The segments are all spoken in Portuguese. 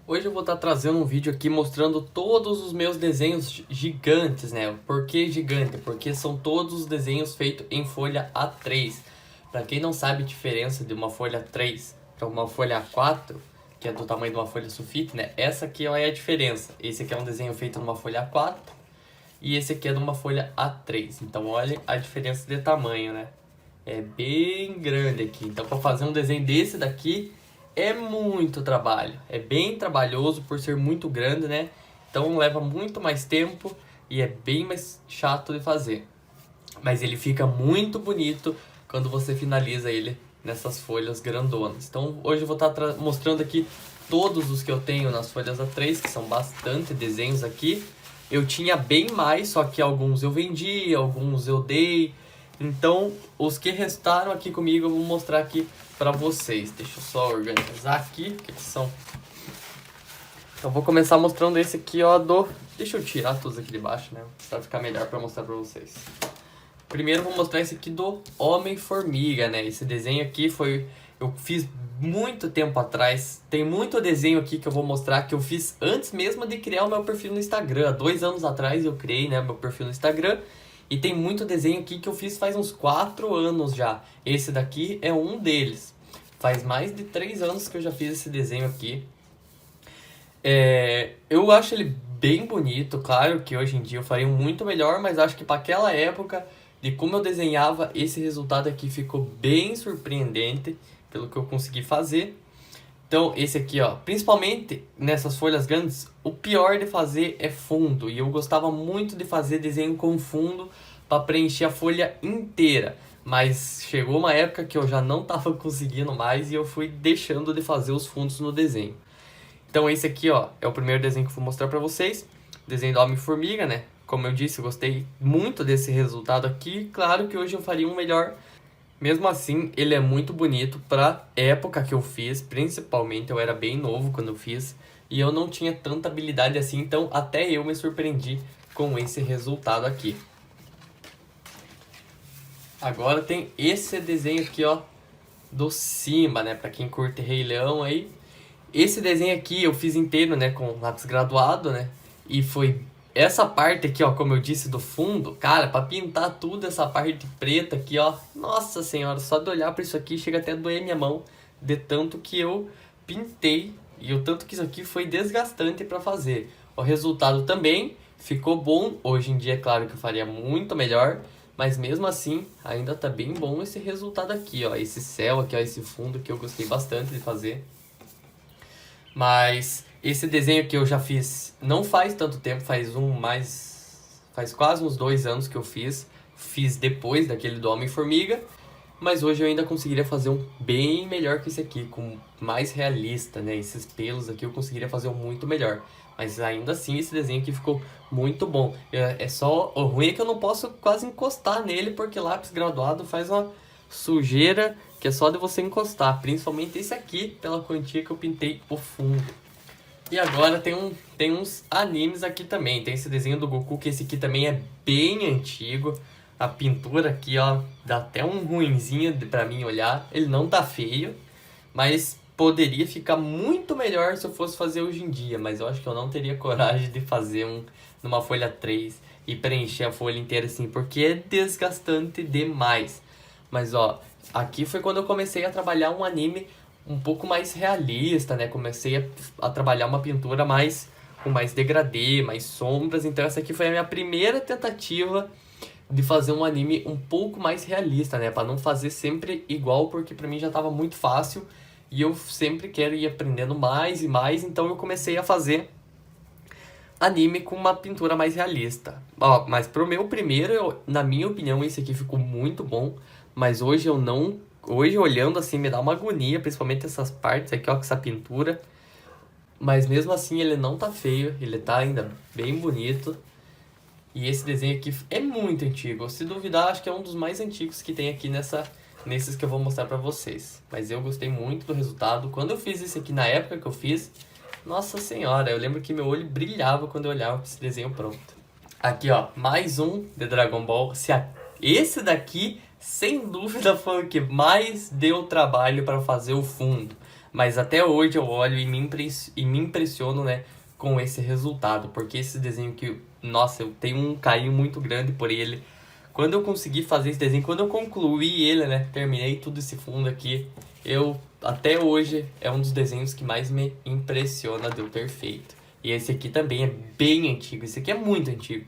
Hoje eu vou estar trazendo um vídeo aqui mostrando todos os meus desenhos gigantes, né? Por que gigante? Porque são todos os desenhos feitos em folha A3. Para quem não sabe a diferença de uma folha A3 para uma folha A4, que é do tamanho de uma folha sulfite, né? Essa aqui é a diferença. Esse aqui é um desenho feito numa folha A4 e esse aqui é numa folha A3. Então olha a diferença de tamanho, né? É bem grande aqui. Então para fazer um desenho desse daqui é muito trabalho, é bem trabalhoso por ser muito grande, né? Então leva muito mais tempo e é bem mais chato de fazer. Mas ele fica muito bonito quando você finaliza ele nessas folhas grandonas. Então hoje eu vou estar mostrando aqui todos os que eu tenho nas folhas A3, que são bastante desenhos aqui. Eu tinha bem mais, só que alguns eu vendi, alguns eu dei. Então, os que restaram aqui comigo eu vou mostrar aqui pra vocês. Deixa eu só organizar aqui, que eles são. Então, vou começar mostrando esse aqui, ó, do... Deixa eu tirar todos aqui de baixo, né? Pra ficar melhor pra mostrar pra vocês. Primeiro eu vou mostrar esse aqui do Homem-Formiga, né? Esse desenho aqui foi... Eu fiz muito tempo atrás. Tem muito desenho aqui que eu vou mostrar que eu fiz antes mesmo de criar o meu perfil no Instagram. Há 2 anos atrás eu criei, né, meu perfil no Instagram. E tem muito desenho aqui que eu fiz faz uns 4 anos já. Esse daqui é um deles. Faz mais de 3 anos que eu já fiz esse desenho aqui. Eu acho ele bem bonito, claro que hoje em dia eu faria um muito melhor, mas acho que para aquela época, de como eu desenhava, esse resultado aqui ficou bem surpreendente pelo que eu consegui fazer. Então, esse aqui, ó, principalmente nessas folhas grandes, o pior de fazer é fundo. E eu gostava muito de fazer desenho com fundo para preencher a folha inteira. Mas chegou uma época que eu já não estava conseguindo mais e eu fui deixando de fazer os fundos no desenho. Então, esse aqui, ó, é o primeiro desenho que eu vou mostrar para vocês. Desenho do Homem-Formiga, né? Como eu disse, eu gostei muito desse resultado aqui. Claro que hoje eu faria um melhor. Mesmo assim, ele é muito bonito pra época que eu fiz, principalmente eu era bem novo quando eu fiz e eu não tinha tanta habilidade assim, então até eu me surpreendi com esse resultado aqui. Agora tem esse desenho aqui, ó, do Simba, né, pra quem curte Rei Leão aí. Esse desenho aqui eu fiz inteiro, né, com lápis graduado, né? E foi essa parte aqui, ó, como eu disse, do fundo, cara, pra pintar tudo essa parte preta aqui, ó. Nossa senhora, só de olhar pra isso aqui chega até a doer minha mão, de tanto que eu pintei e o tanto que isso aqui foi desgastante pra fazer. O resultado também ficou bom. Hoje em dia, é claro que eu faria muito melhor, mas mesmo assim, ainda tá bem bom esse resultado aqui, ó. Esse céu aqui, ó, esse fundo que eu gostei bastante de fazer. Mas esse desenho que eu já fiz não faz tanto tempo, faz quase uns 2 anos que eu fiz. Fiz depois daquele do Homem-Formiga, mas hoje eu ainda conseguiria fazer um bem melhor que esse aqui, com mais realista, né? Esses pelos aqui eu conseguiria fazer um muito melhor. Mas ainda assim esse desenho aqui ficou muito bom. É só o ruim é que eu não posso quase encostar nele porque lápis graduado faz uma sujeira que é só de você encostar, principalmente esse aqui, pela quantia que eu pintei o fundo. E agora tem uns animes aqui também. Tem esse desenho do Goku, que esse aqui também é bem antigo. A pintura aqui, ó, dá até um ruinzinho pra mim olhar. Ele não tá feio, mas poderia ficar muito melhor se eu fosse fazer hoje em dia. Mas eu acho que eu não teria coragem de fazer um numa folha 3 e preencher a folha inteira assim, porque é desgastante demais. Mas ó, aqui foi quando eu comecei a trabalhar um anime um pouco mais realista, né? Comecei a trabalhar uma pintura mais com mais degradê, mais sombras. Então essa aqui foi a minha primeira tentativa de fazer um anime um pouco mais realista, né? Para não fazer sempre igual, porque para mim já estava muito fácil e eu sempre quero ir aprendendo mais e mais. Então eu comecei a fazer anime com uma pintura mais realista. Ó, mas pro meu primeiro, na minha opinião, esse aqui ficou muito bom. Mas hoje eu não. Hoje olhando assim me dá uma agonia, principalmente essas partes aqui, ó, com essa pintura. Mas mesmo assim ele não tá feio, ele tá ainda bem bonito. E esse desenho aqui é muito antigo. Se duvidar, acho que é um dos mais antigos que tem aqui nesses que eu vou mostrar pra vocês. Mas eu gostei muito do resultado. Quando eu fiz esse aqui, na época que eu fiz, nossa senhora, eu lembro que meu olho brilhava quando eu olhava esse desenho pronto. Aqui, ó, mais um de Dragon Ball. Esse daqui, sem dúvida, foi o que mais deu trabalho para fazer o fundo. Mas até hoje eu olho e me impressiono, né, com esse resultado. Porque esse desenho que, nossa, eu tenho um carinho muito grande por ele. Quando eu consegui fazer esse desenho, quando eu concluí ele, né, terminei tudo esse fundo aqui, até hoje, é um dos desenhos que mais me impressiona de eu ter feito. E esse aqui também é bem antigo, esse aqui é muito antigo.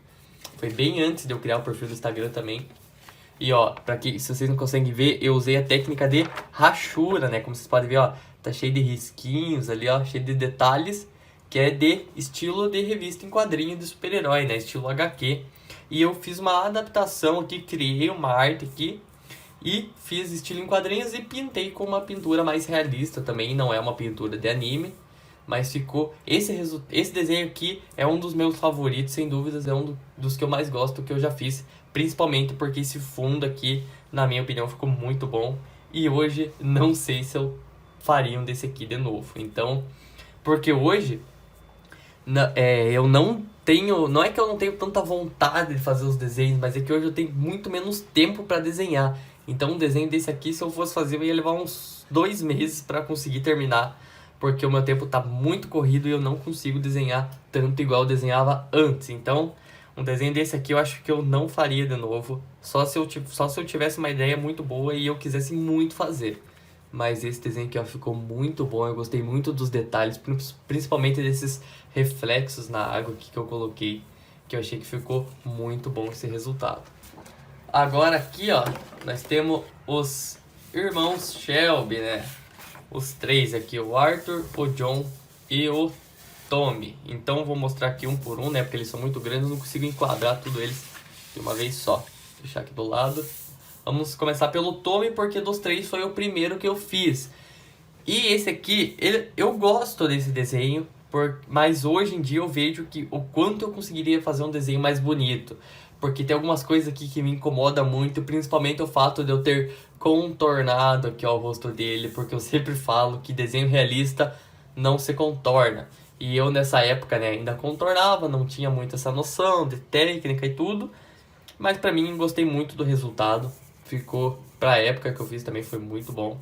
Foi bem antes de eu criar o perfil do Instagram também. E ó, se vocês não conseguem ver, eu usei a técnica de rachura, né? Como vocês podem ver, ó, tá cheio de risquinhos ali, ó, cheio de detalhes, que é de estilo de revista em quadrinho de super-herói, né? Estilo HQ. E eu fiz uma adaptação aqui, criei uma arte aqui e fiz estilo em quadrinhos e pintei com uma pintura mais realista também, não é uma pintura de anime. Mas ficou... Esse desenho aqui é um dos meus favoritos, sem dúvidas. É um dos que eu mais gosto que eu já fiz. Principalmente porque esse fundo aqui, na minha opinião, ficou muito bom. E hoje, não sei se eu faria um desse aqui de novo. Então, porque hoje, eu não tenho... Não é que eu não tenho tanta vontade de fazer os desenhos, mas é que hoje eu tenho muito menos tempo para desenhar. Então, um desenho desse aqui, se eu fosse fazer, eu ia levar uns 2 meses para conseguir terminar. Porque o meu tempo tá muito corrido e eu não consigo desenhar tanto igual eu desenhava antes. Então, um desenho desse aqui eu acho que eu não faria de novo. Só se eu tivesse uma ideia muito boa e eu quisesse muito fazer. Mas esse desenho aqui ó, ficou muito bom. Eu gostei muito dos detalhes, principalmente desses reflexos na água aqui que eu coloquei. Que eu achei que ficou muito bom esse resultado. Agora aqui, ó, nós temos os irmãos Shelby, né? Os 3 aqui, o Arthur, o John e o Tommy. Então vou mostrar aqui um por um, né? Porque eles são muito grandes, eu não consigo enquadrar tudo eles de uma vez só. Vou deixar aqui do lado. Vamos começar pelo Tommy, porque dos 3 foi o primeiro que eu fiz. E esse aqui, eu gosto desse desenho, mas hoje em dia eu vejo que o quanto eu conseguiria fazer um desenho mais bonito. Porque tem algumas coisas aqui que me incomodam muito, principalmente o fato de eu ter contornado aqui ó, o rosto dele, porque eu sempre falo que desenho realista não se contorna. E eu nessa época né, ainda contornava, não tinha muito essa noção de técnica e tudo, mas pra mim gostei muito do resultado. Ficou, pra época que eu fiz também foi muito bom.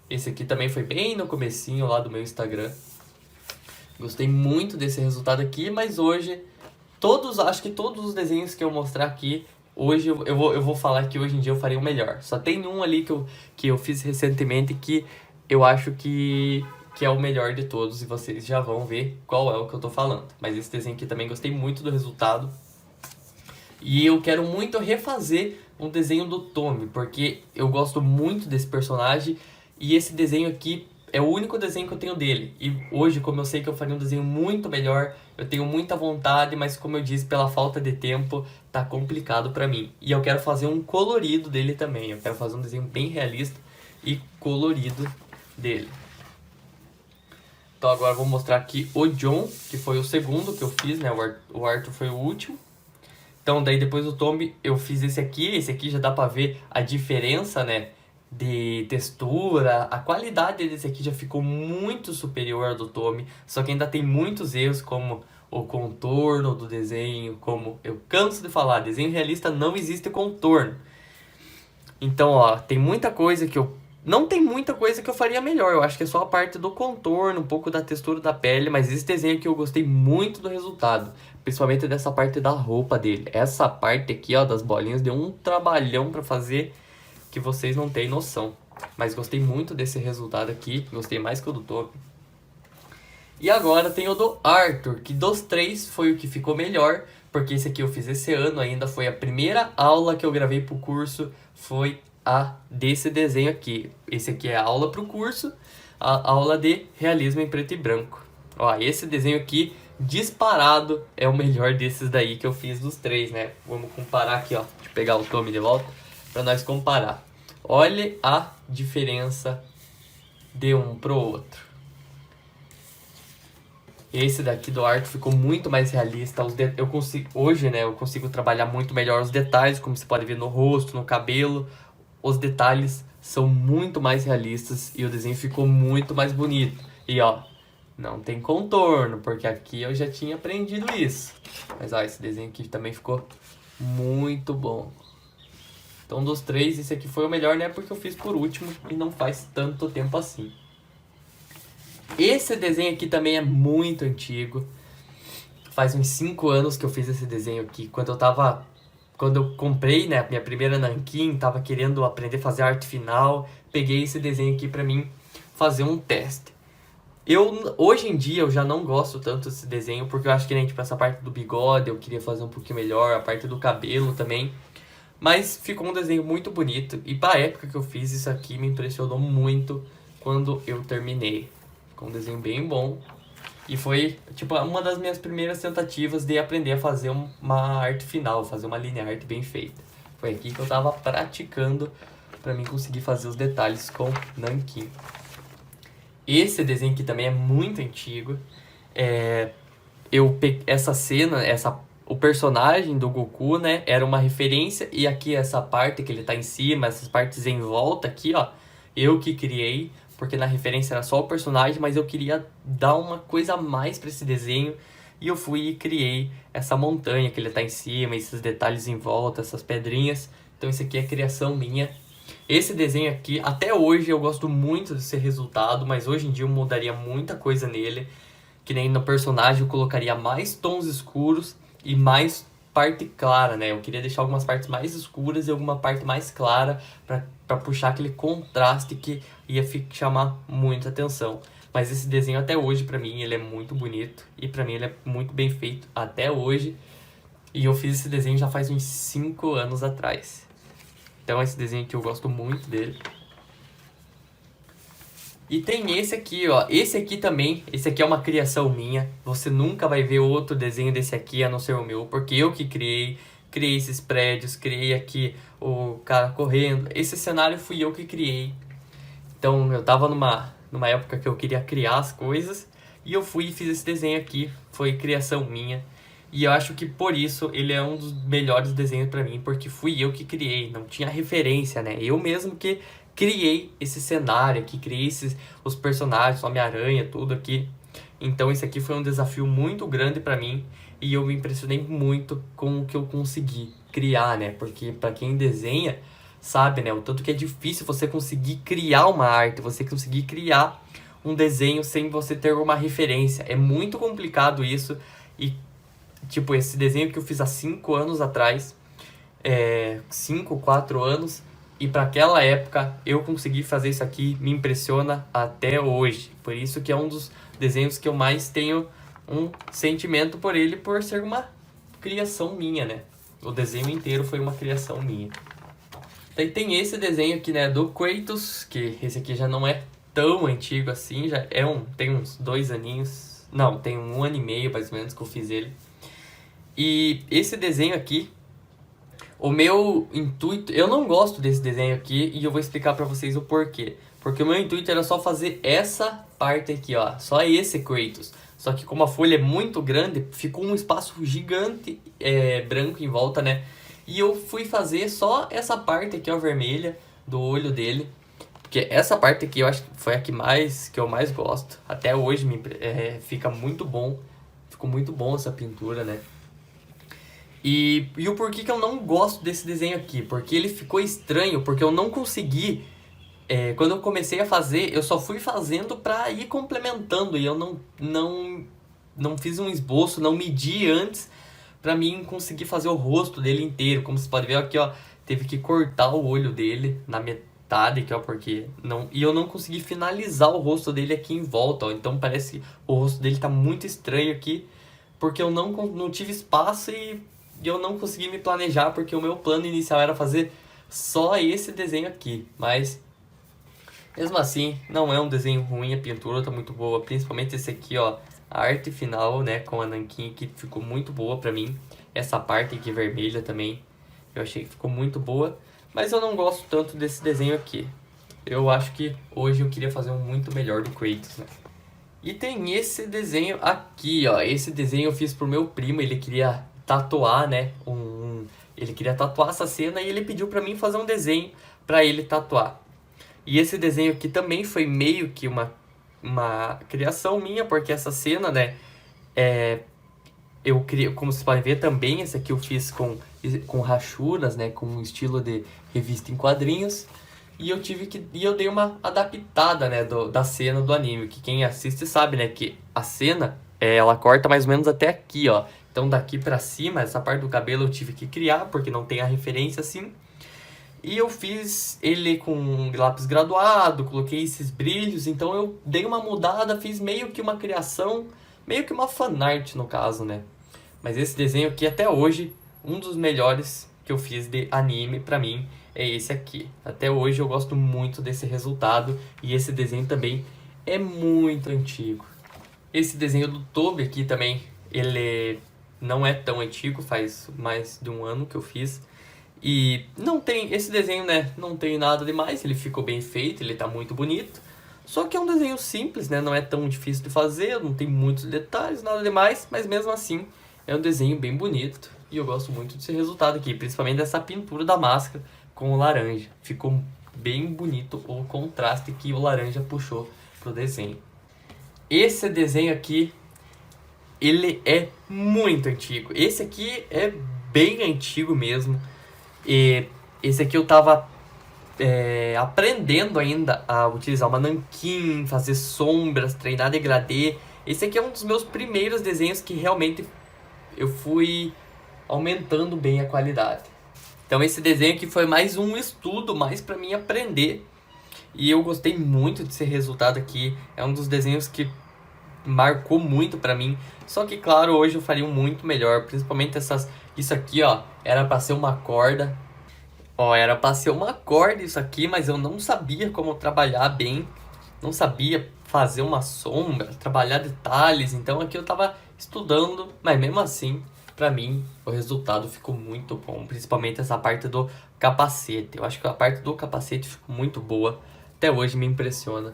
Esse aqui também foi bem no comecinho lá do meu Instagram. Gostei muito desse resultado aqui, mas hoje acho que todos os desenhos que eu mostrar aqui, hoje eu vou falar que hoje em dia eu farei o melhor. Só tem um ali que eu fiz recentemente que eu acho que é o melhor de todos e vocês já vão ver qual é o que eu tô falando. Mas esse desenho aqui também gostei muito do resultado. E eu quero muito refazer um desenho do Tommy, porque eu gosto muito desse personagem e esse desenho aqui é o único desenho que eu tenho dele. E hoje, como eu sei que eu faria um desenho muito melhor, eu tenho muita vontade, mas como eu disse, pela falta de tempo, tá complicado pra mim. E eu quero fazer um colorido dele também. Eu quero fazer um desenho bem realista e colorido dele. Então agora eu vou mostrar aqui o John, que foi o segundo que eu fiz, né? O Arthur foi o último. Então daí depois do Tommy eu fiz esse aqui já dá pra ver a diferença, né? De textura, a qualidade desse aqui já ficou muito superior ao do Tommy, só que ainda tem muitos erros como o contorno do desenho, como eu canso de falar, desenho realista não existe contorno. Então, ó, tem muita coisa que não tem muita coisa que eu faria melhor, eu acho que é só a parte do contorno, um pouco da textura da pele, mas esse desenho aqui eu gostei muito do resultado, principalmente dessa parte da roupa dele. Essa parte aqui, ó, das bolinhas, deu um trabalhão pra fazer que vocês não têm noção. Mas gostei muito desse resultado aqui, gostei mais que o do Tommy. E agora tem o do Arthur, que dos 3 foi o que ficou melhor, porque esse aqui eu fiz esse ano ainda, foi a primeira aula que eu gravei pro curso, foi a desse desenho aqui. Esse aqui é a aula pro curso, a aula de realismo em preto e branco. Ó, esse desenho aqui, disparado, é o melhor desses daí que eu fiz dos 3, né? Vamos comparar aqui, ó. Deixa eu pegar o Tommy de volta para nós comparar. Olhe a diferença de um pro outro. Esse daqui do Arthur ficou muito mais realista. Hoje, né, eu consigo trabalhar muito melhor os detalhes, como você pode ver no rosto, no cabelo. Os detalhes são muito mais realistas e o desenho ficou muito mais bonito. E ó, não tem contorno, porque aqui eu já tinha aprendido isso. Mas ó, esse desenho aqui também ficou muito bom. Então dos 3, esse aqui foi o melhor, né? Porque eu fiz por último e não faz tanto tempo assim. Esse desenho aqui também é muito antigo. Faz uns 5 anos que eu fiz esse desenho aqui. Quando eu comprei, né, a minha primeira nanquim, tava querendo aprender a fazer arte final, peguei esse desenho aqui pra mim fazer um teste. Hoje em dia eu já não gosto tanto desse desenho, porque eu acho que nem tipo essa parte do bigode eu queria fazer um pouquinho melhor, a parte do cabelo também. Mas ficou um desenho muito bonito e pra época que eu fiz isso aqui me impressionou muito quando eu terminei. Ficou um desenho bem bom. E foi, tipo, uma das minhas primeiras tentativas de aprender a fazer uma arte final, fazer uma linha art bem feita. Foi aqui que eu tava praticando pra mim conseguir fazer os detalhes com nanquim. Esse desenho aqui também é muito antigo. Essa cena, o personagem do Goku, né, era uma referência. E aqui essa parte que ele tá em cima, essas partes em volta aqui, ó, eu que criei. Porque na referência era só o personagem, mas eu queria dar uma coisa a mais pra esse desenho. E eu fui e criei essa montanha que ele tá em cima, esses detalhes em volta, essas pedrinhas. Então isso aqui é criação minha. Esse desenho aqui, até hoje eu gosto muito desse resultado, mas hoje em dia eu mudaria muita coisa nele. Que nem no personagem eu colocaria mais tons escuros e mais parte clara, né? Eu queria deixar algumas partes mais escuras e alguma parte mais clara pra puxar aquele contraste que ia chamar muita atenção. Mas esse desenho até hoje, pra mim, ele é muito bonito. E pra mim ele é muito bem feito até hoje. E eu fiz esse desenho já faz uns 5 anos atrás. Então esse desenho aqui eu gosto muito dele. E tem esse aqui, ó. Esse aqui também, esse aqui é uma criação minha. Você nunca vai ver outro desenho desse aqui a não ser o meu. Porque eu que criei esses prédios, criei aqui o cara correndo. Esse cenário fui eu que criei. Então eu tava numa época que eu queria criar as coisas. E eu fui e fiz esse desenho aqui. Foi criação minha. E eu acho que por isso ele é um dos melhores desenhos pra mim. Porque fui eu que criei, não tinha referência, né? Eu mesmo que criei esse cenário aqui, criei os personagens, Homem-Aranha, tudo aqui. Então esse aqui foi um desafio muito grande pra mim. E eu me impressionei muito com o que eu consegui criar, né? Porque pra quem desenha, sabe, né? O tanto que é difícil você conseguir criar uma arte, você conseguir criar um desenho sem você ter uma referência. É muito complicado isso. E, tipo, esse desenho que eu fiz há 5 anos atrás, 5, 4 anos, e para aquela época eu consegui fazer isso aqui, me impressiona até hoje. Por isso que é um dos desenhos que eu mais tenho um sentimento por ele, por ser uma criação minha, né? O desenho inteiro foi uma criação minha. Daí tem esse desenho aqui, né, do Kratos, que esse aqui já não é tão antigo assim, já tem uns 2 aninhos, não, tem 1 ano e meio mais ou menos que eu fiz ele. E esse desenho aqui, o meu intuito, eu não gosto desse desenho aqui e eu vou explicar pra vocês o porquê. Porque o meu intuito era só fazer essa parte aqui, ó, só esse Kratos. Só que como a folha é muito grande, ficou um espaço gigante branco em volta, né? E eu fui fazer só essa parte aqui, ó, vermelha, do olho dele. Porque essa parte aqui eu acho que foi a que eu mais gosto. Até hoje fica muito bom. Ficou muito bom essa pintura, né? E o porquê que eu não gosto desse desenho aqui? Porque ele ficou estranho, porque eu não consegui... quando eu comecei a fazer, eu só fui fazendo pra ir complementando. E eu não fiz um esboço, não medi antes pra mim conseguir fazer o rosto dele inteiro. Como vocês podem ver aqui, ó, teve que cortar o olho dele na metade aqui, ó, porque não... E eu não consegui finalizar o rosto dele aqui em volta, ó. Então parece que o rosto dele tá muito estranho aqui, porque eu não tive espaço e eu não consegui me planejar, porque o meu plano inicial era fazer só esse desenho aqui. Mas, mesmo assim, não é um desenho ruim, a pintura tá muito boa. Principalmente esse aqui, ó, a arte final, né, com a nanquim aqui ficou muito boa pra mim. Essa parte aqui vermelha também, eu achei que ficou muito boa. Mas eu não gosto tanto desse desenho aqui. Eu acho que hoje eu queria fazer um muito melhor do Kratos, né? E tem esse desenho aqui, ó. Esse desenho eu fiz pro meu primo, ele queria tatuar, né? Ele queria tatuar essa cena e ele pediu pra mim fazer um desenho pra ele tatuar. E esse desenho aqui também foi meio que uma criação minha, porque essa cena, né? Eu criei, como vocês podem ver também, esse aqui eu fiz com rachuras, né? Com um estilo de revista em quadrinhos. E eu dei uma adaptada, né, da cena do anime, que quem assiste sabe, né, que a cena, ela corta mais ou menos até aqui, ó. Então daqui pra cima, essa parte do cabelo eu tive que criar, porque não tem a referência assim. E eu fiz ele com lápis graduado, coloquei esses brilhos, então eu dei uma mudada, fiz meio que uma criação, meio que uma fanart no caso, né. Mas esse desenho aqui, até hoje, um dos melhores que eu fiz de anime pra mim é esse aqui. Até hoje eu gosto muito desse resultado e esse desenho também é muito antigo. Esse desenho do Toby aqui também, ele não é tão antigo, faz mais de um ano que eu fiz. E não tem, esse desenho, né, não tem nada demais, ele ficou bem feito, ele tá muito bonito. Só que é um desenho simples, né, não é tão difícil de fazer, não tem muitos detalhes, nada demais, mas mesmo assim é um desenho bem bonito. E eu gosto muito desse resultado aqui, principalmente dessa pintura da máscara com o laranja. Ficou bem bonito o contraste que o laranja puxou pro desenho. Esse desenho aqui, ele é muito antigo. Esse aqui é bem antigo mesmo. E esse aqui eu tava aprendendo ainda a utilizar uma nanquim, fazer sombras, treinar degradê. Esse aqui é um dos meus primeiros desenhos que realmente eu fui aumentando bem a qualidade. Então esse desenho aqui foi mais um estudo, mais para mim aprender. E eu gostei muito desse resultado aqui. É um dos desenhos que marcou muito pra mim. Só que claro, hoje eu faria um muito melhor, principalmente isso aqui, ó, era para ser uma corda. Ó, era para ser uma corda isso aqui, mas eu não sabia como trabalhar bem. Não sabia fazer uma sombra, trabalhar detalhes. Então aqui eu tava estudando, mas mesmo assim, pra mim, o resultado ficou muito bom. Principalmente essa parte do capacete. Eu acho que a parte do capacete ficou muito boa. Até hoje me impressiona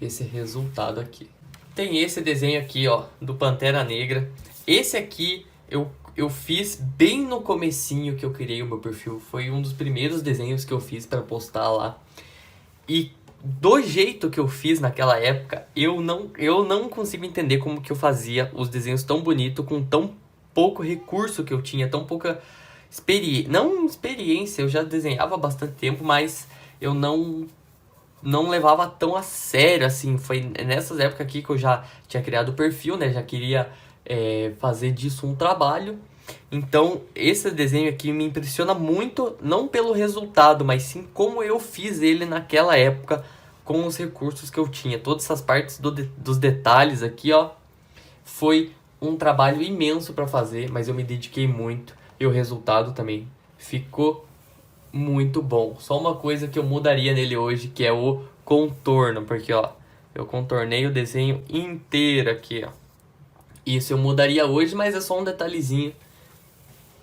esse resultado aqui. Tem esse desenho aqui, ó, do Pantera Negra. Esse aqui eu fiz bem no comecinho que eu criei o meu perfil. Foi um dos primeiros desenhos que eu fiz para postar lá. E do jeito que eu fiz naquela época, eu não consigo entender como que eu fazia os desenhos tão bonitos com tão pouco recurso que eu tinha, tão pouca experiência, eu já desenhava há bastante tempo, mas eu não levava tão a sério, assim. Foi nessas épocas aqui que eu já tinha criado o perfil, né? Já queria fazer disso um trabalho. Então, esse desenho aqui me impressiona muito, não pelo resultado, mas sim como eu fiz ele naquela época, com os recursos que eu tinha. Todas essas partes dos detalhes aqui, ó, foi um trabalho imenso para fazer, mas eu me dediquei muito. E o resultado também ficou muito bom. Só uma coisa que eu mudaria nele hoje, que é o contorno, porque ó, eu contornei o desenho inteiro aqui, ó. Isso eu mudaria hoje, mas é só um detalhezinho.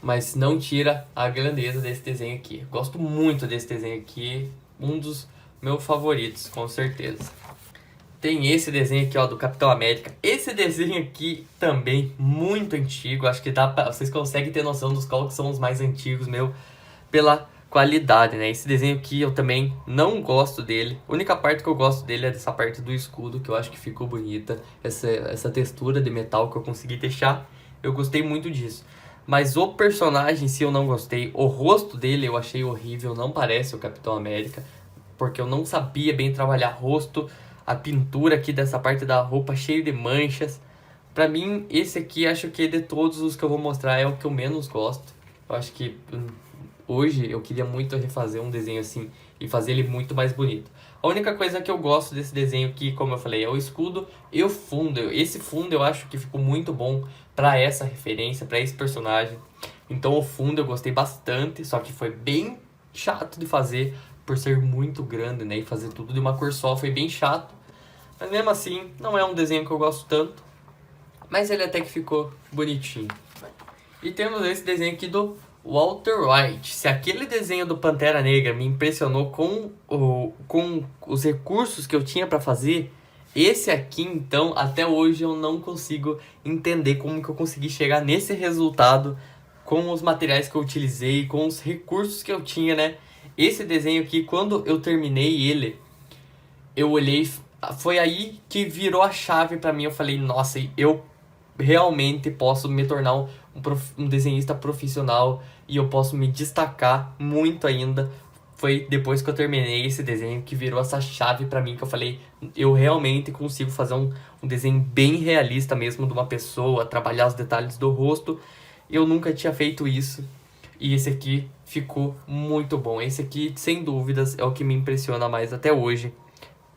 Mas não tira a grandeza desse desenho aqui. Gosto muito desse desenho aqui, um dos meus favoritos, com certeza. Tem esse desenho aqui, ó, do Capitão América. Esse desenho aqui também muito antigo. Acho que vocês conseguem ter noção dos qual que são os mais antigos, pela qualidade, né? Esse desenho aqui eu também não gosto dele. A única parte que eu gosto dele é dessa parte do escudo, que eu acho que ficou bonita. Essa textura de metal que eu consegui deixar. Eu gostei muito disso. Mas o personagem em si eu não gostei. O rosto dele eu achei horrível. Não parece o Capitão América. Porque eu não sabia bem trabalhar rosto. A pintura aqui dessa parte da roupa cheia de manchas. Pra mim, esse aqui acho que de todos os que eu vou mostrar é o que eu menos gosto. Eu acho que hoje eu queria muito refazer um desenho assim e fazer ele muito mais bonito. A única coisa que eu gosto desse desenho aqui, como eu falei, é o escudo e o fundo. Esse fundo eu acho que ficou muito bom pra essa referência, pra esse personagem. Então o fundo eu gostei bastante, só que foi bem chato de fazer por ser muito grande, né? E fazer tudo de uma cor só foi bem chato. Mas mesmo assim, não é um desenho que eu gosto tanto. Mas ele até que ficou bonitinho. E temos esse desenho aqui do Walter White. Se aquele desenho do Pantera Negra me impressionou com os recursos que eu tinha para fazer, esse aqui, então, até hoje eu não consigo entender como que eu consegui chegar nesse resultado com os materiais que eu utilizei, com os recursos que eu tinha, né? Esse desenho aqui, quando eu terminei ele, eu olhei, foi aí que virou a chave para mim. Eu falei, nossa, eu realmente posso me tornar um desenhista profissional e eu posso me destacar muito ainda foi depois que eu terminei esse desenho que virou essa chave pra mim, que eu falei, eu realmente consigo fazer um desenho bem realista mesmo de uma pessoa, trabalhar os detalhes do rosto. Eu nunca tinha feito isso e esse aqui ficou muito bom. Esse aqui, sem dúvidas, é o que me impressiona mais até hoje,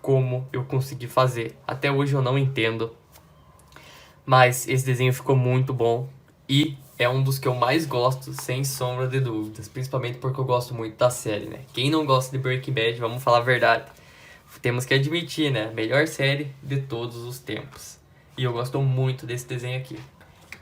como eu consegui fazer. Até hoje eu não entendo, mas esse desenho ficou muito bom e é um dos que eu mais gosto, sem sombra de dúvidas. Principalmente porque eu gosto muito da série, né? Quem não gosta de Breaking Bad, vamos falar a verdade. Temos que admitir, né? Melhor série de todos os tempos. E eu gosto muito desse desenho aqui.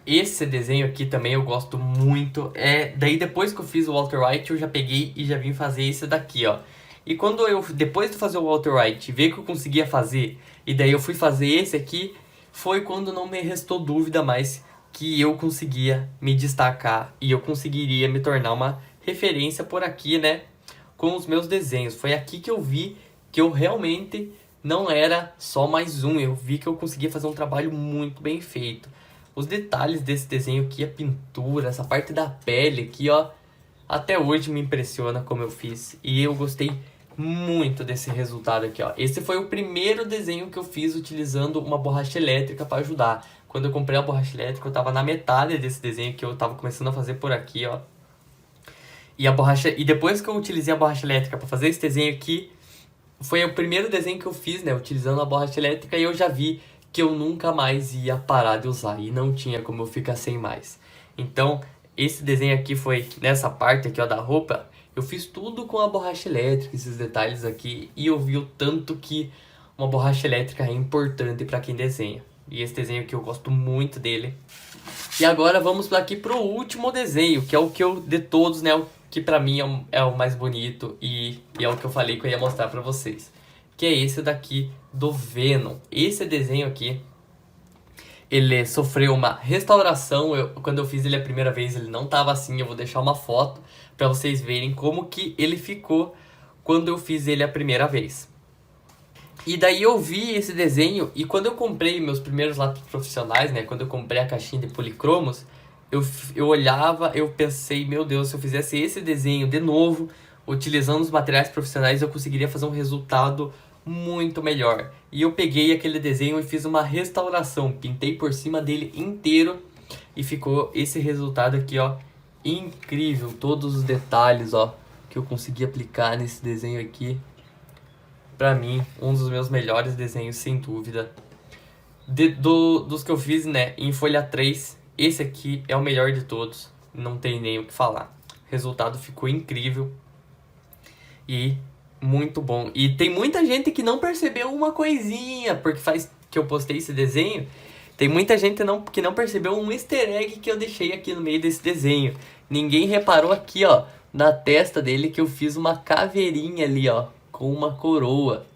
Esse desenho aqui também eu gosto muito. Daí depois que eu fiz o Walter White, eu já peguei e já vim fazer esse daqui, ó. E quando eu, depois de fazer o Walter White, ver que eu conseguia fazer, e daí eu fui fazer esse aqui, foi quando não me restou dúvida mais que eu conseguia me destacar e eu conseguiria me tornar uma referência por aqui, né? Com os meus desenhos. Foi aqui que eu vi que eu realmente não era só mais um. Eu vi que eu conseguia fazer um trabalho muito bem feito. Os detalhes desse desenho aqui, a pintura, essa parte da pele aqui, ó, até hoje me impressiona como eu fiz. E eu gostei muito desse resultado aqui, ó. Esse foi o primeiro desenho que eu fiz utilizando uma borracha elétrica para ajudar. Quando eu comprei a borracha elétrica, eu tava na metade desse desenho que eu tava começando a fazer por aqui, ó. E depois que eu utilizei a borracha elétrica para fazer esse desenho aqui, foi o primeiro desenho que eu fiz, né, utilizando a borracha elétrica, e eu já vi que eu nunca mais ia parar de usar e não tinha como eu ficar sem mais. Então, esse desenho aqui foi nessa parte aqui, ó, da roupa, eu fiz tudo com a borracha elétrica, esses detalhes aqui, e eu vi o tanto que uma borracha elétrica é importante para quem desenha. E esse desenho aqui eu gosto muito dele. E agora vamos aqui pro último desenho, que é o que eu, de todos, né, o que pra mim é o mais bonito e é o que eu falei que eu ia mostrar pra vocês. Que é esse daqui do Venom. Esse desenho aqui, ele sofreu uma restauração. Quando eu fiz ele a primeira vez, ele não tava assim. Eu vou deixar uma foto pra vocês verem como que ele ficou quando eu fiz ele a primeira vez. E daí eu vi esse desenho e quando eu comprei meus primeiros lápis profissionais, né? Quando eu comprei a caixinha de policromos, eu olhava, eu pensei, meu Deus, se eu fizesse esse desenho de novo, utilizando os materiais profissionais, eu conseguiria fazer um resultado muito melhor. E eu peguei aquele desenho e fiz uma restauração, pintei por cima dele inteiro e ficou esse resultado aqui, ó, incrível. Todos os detalhes, ó, que eu consegui aplicar nesse desenho aqui. Pra mim, um dos meus melhores desenhos, sem dúvida. Dos que eu fiz, né, em folha 3, esse aqui é o melhor de todos. Não tem nem o que falar. O resultado ficou incrível. E muito bom. E tem muita gente que não percebeu uma coisinha, porque faz que eu postei esse desenho. Tem muita gente que não percebeu um easter egg que eu deixei aqui no meio desse desenho. Ninguém reparou aqui, ó, na testa dele que eu fiz uma caveirinha ali, ó, com uma coroa.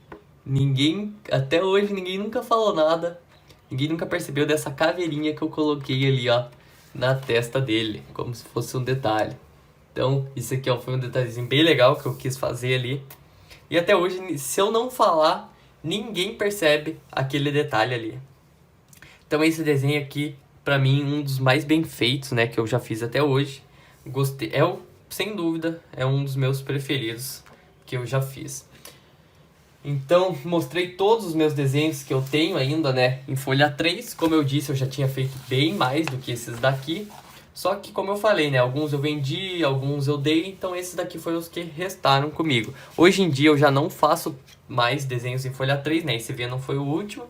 Até hoje, ninguém nunca falou nada. Ninguém nunca percebeu dessa caveirinha que eu coloquei ali, ó, na testa dele, como se fosse um detalhe. Então, isso aqui, ó, foi um detalhezinho bem legal que eu quis fazer ali. E até hoje, se eu não falar, ninguém percebe aquele detalhe ali. Então, esse desenho aqui, pra mim, um dos mais bem feitos, né, que eu já fiz até hoje. Gostei, sem dúvida, é um dos meus preferidos que eu já fiz. Então, mostrei todos os meus desenhos que eu tenho ainda, né, em folha 3. Como eu disse, eu já tinha feito bem mais do que esses daqui. Só que, como eu falei, né, alguns eu vendi, alguns eu dei, então esses daqui foram os que restaram comigo. Hoje em dia eu já não faço mais desenhos em folha 3, né, esse Venom foi o último.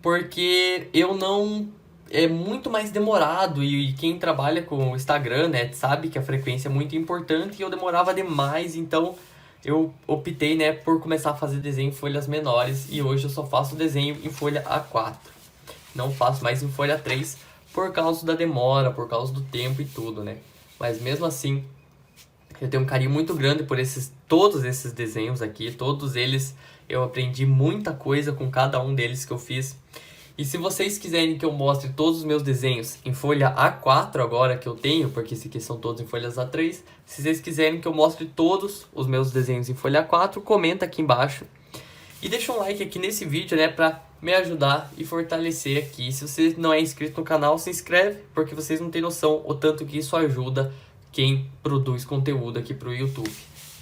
Porque eu não... é muito mais demorado e quem trabalha com o Instagram, né, sabe que a frequência é muito importante e eu demorava demais, então eu optei, né, por começar a fazer desenho em folhas menores e hoje eu só faço desenho em folha A4. Não faço mais em folha 3 por causa da demora, por causa do tempo e tudo, né. Mas mesmo assim, eu tenho um carinho muito grande por todos esses desenhos aqui, todos eles eu aprendi muita coisa com cada um deles que eu fiz. E se vocês quiserem que eu mostre todos os meus desenhos em folha A4 agora que eu tenho, porque esses aqui são todos em folhas A3, se vocês quiserem que eu mostre todos os meus desenhos em folha A4, comenta aqui embaixo. E deixa um like aqui nesse vídeo, né, pra me ajudar e fortalecer aqui. Se você não é inscrito no canal, se inscreve, porque vocês não têm noção o tanto que isso ajuda quem produz conteúdo aqui pro YouTube.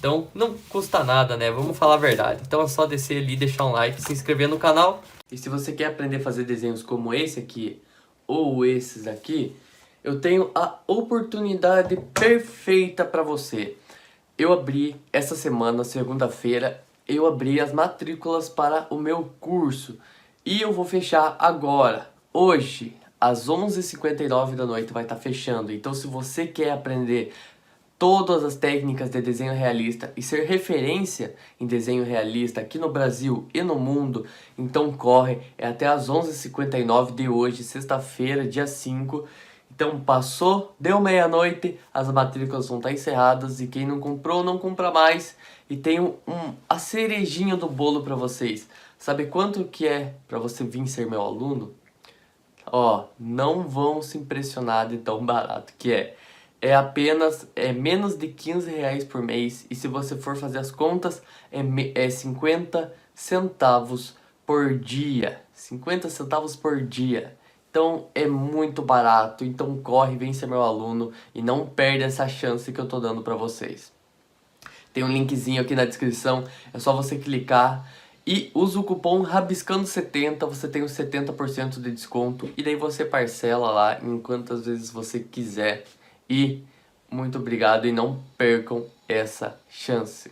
Então não custa nada, né? Vamos falar a verdade. Então é só descer ali, deixar um like, se inscrever no canal. E se você quer aprender a fazer desenhos como esse aqui, ou esses aqui, eu tenho a oportunidade perfeita para você. Eu abri essa semana, segunda-feira, eu abri as matrículas para o meu curso. E eu vou fechar agora, hoje, às 11h59 da noite vai estar fechando. Então se você quer aprender todas as técnicas de desenho realista e ser referência em desenho realista aqui no Brasil e no mundo, então corre, é até às 11h59 de hoje, sexta-feira, dia 5. Então passou, deu meia-noite, as matrículas vão estar encerradas e quem não comprou, não compra mais. E tem a cerejinha do bolo para vocês. Sabe quanto que é para você vir ser meu aluno? Ó, não vão se impressionar de tão barato que é. É menos de R$ 15 por mês. E se você for fazer as contas, é 50 centavos por dia. 50 centavos por dia. Então é muito barato. Então corre, vem ser meu aluno e não perde essa chance que eu tô dando pra vocês. Tem um linkzinho aqui na descrição, é só você clicar e usa o cupom Rabiscando70, você tem os 70% de desconto e daí você parcela lá em quantas vezes você quiser. E muito obrigado e não percam essa chance.